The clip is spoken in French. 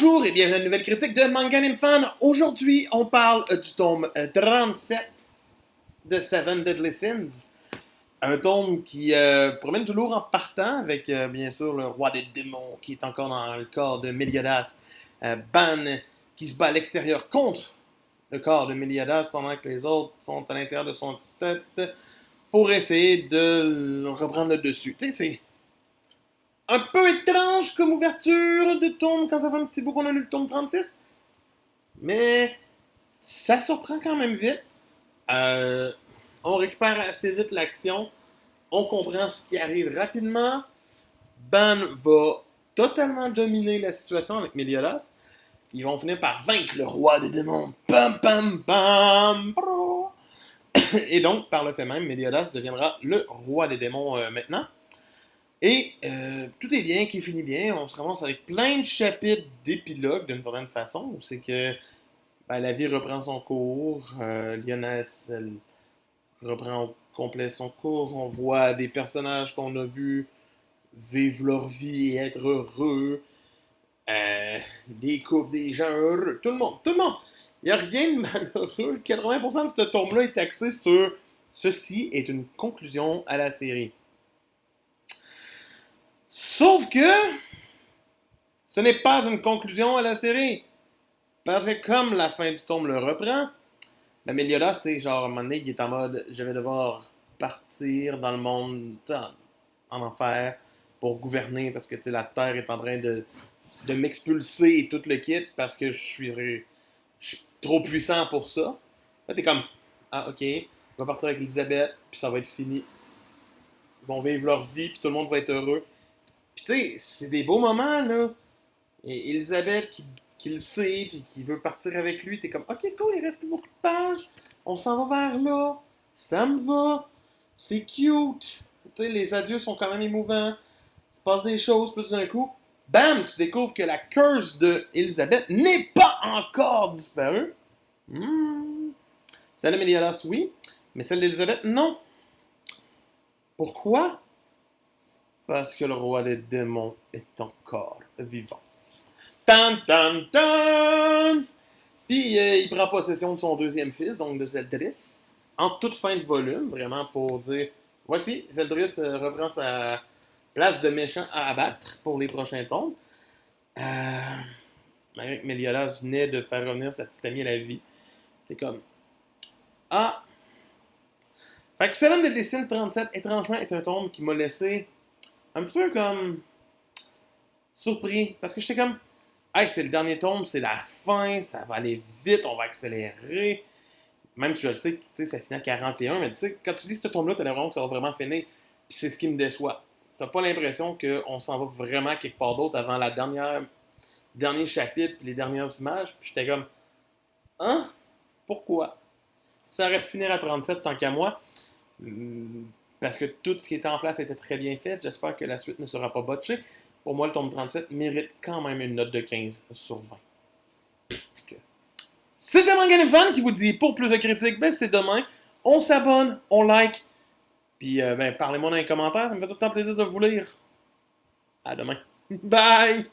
Bonjour et bienvenue à une nouvelle critique de Manga Anime Fan. Aujourd'hui, on parle du tome 37 de Seven Deadly Sins. Un tome qui promène du lourd en partant avec, bien sûr, le roi des démons qui est encore dans le corps de Meliodas. Ban qui se bat à l'extérieur contre le corps de Meliodas pendant que les autres sont à l'intérieur de son tête pour essayer de reprendre le dessus. Tu sais, c'est un peu étrange comme ouverture de tome quand ça fait un petit bout qu'on a lu le tome 36. Mais ça surprend quand même vite. Euh, on récupère assez vite l'action. On comprend ce qui arrive rapidement. Ban va totalement dominer la situation avec Meliodas. Ils vont finir par vaincre le roi des démons. Pam pam pam. Et donc, par le fait même, Meliodas deviendra le roi des démons maintenant. Et tout est bien, qui finit bien. On se ramasse avec plein de chapitres d'épilogue d'une certaine façon. Où c'est que la vie reprend son cours. Lioness, elle reprend au complet son cours. On voit des personnages qu'on a vus vivre leur vie et être heureux. Des couples, des gens heureux. Tout le monde, tout le monde. Il n'y a rien de malheureux. 80% de ce tome-là est axé sur ceci est une conclusion à la série. Sauf que ce n'est pas une conclusion à la série. Parce que comme la fin du tome le reprend, Meliodas, c'est genre, à un moment donné, il est en mode, je vais devoir partir dans le monde, en enfer, pour gouverner, parce que la Terre est en train de m'expulser et tout le kit, parce que je suis trop puissant pour ça. Là, t'es comme, ah, ok, on va partir avec Elisabeth, puis ça va être fini. Ils vont vivre leur vie, puis tout le monde va être heureux. Puis tu sais, c'est des beaux moments, là. Et Elisabeth qui le sait, puis qui veut partir avec lui, t'es comme, ok, cool, il reste plus beaucoup de pages, on s'en va vers là, ça me va, c'est cute. Tu sais, les adieux sont quand même émouvants, il se passe des choses, puis d'un coup, bam, tu découvres que la curse de Elisabeth n'est pas encore disparue. Celle de Meliodas, oui, mais celle d'Elisabeth, non. Pourquoi? Parce que le roi des démons est encore vivant. Tan tan tan! Puis il prend possession de son deuxième fils, donc de Zeldris, en toute fin de volume, vraiment pour dire voici, Zeldris reprend sa place de méchant à abattre pour les prochains tomes. Malgré que Meliodas venait de faire revenir sa petite amie à la vie. C'est comme ah! Fait que Seven Deadly Sins 37, étrangement, est un tome qui m'a laissé un petit peu comme surpris. Parce que j'étais comme hey, c'est le dernier tome, c'est la fin, ça va aller vite, on va accélérer. Même si je le sais, ça finit à 41, mais quand tu lis ce tome-là, t'as l'impression que ça va vraiment finir. Puis c'est ce qui me déçoit. T'as pas l'impression qu'on s'en va vraiment quelque part d'autre avant la dernier chapitre, les dernières images. Puis j'étais comme, hein? Pourquoi? Ça aurait pu finir à 37 tant qu'à moi. Parce que tout ce qui était en place était très bien fait. J'espère que la suite ne sera pas botchée. Pour moi, le tome 37 mérite quand même une note de 15 sur 20. C'était Manga Anime Fan qui vous dit pour plus de critiques, ben c'est demain. On s'abonne, on like, puis parlez-moi dans les commentaires, ça me fait tout le temps plaisir de vous lire. À demain. Bye!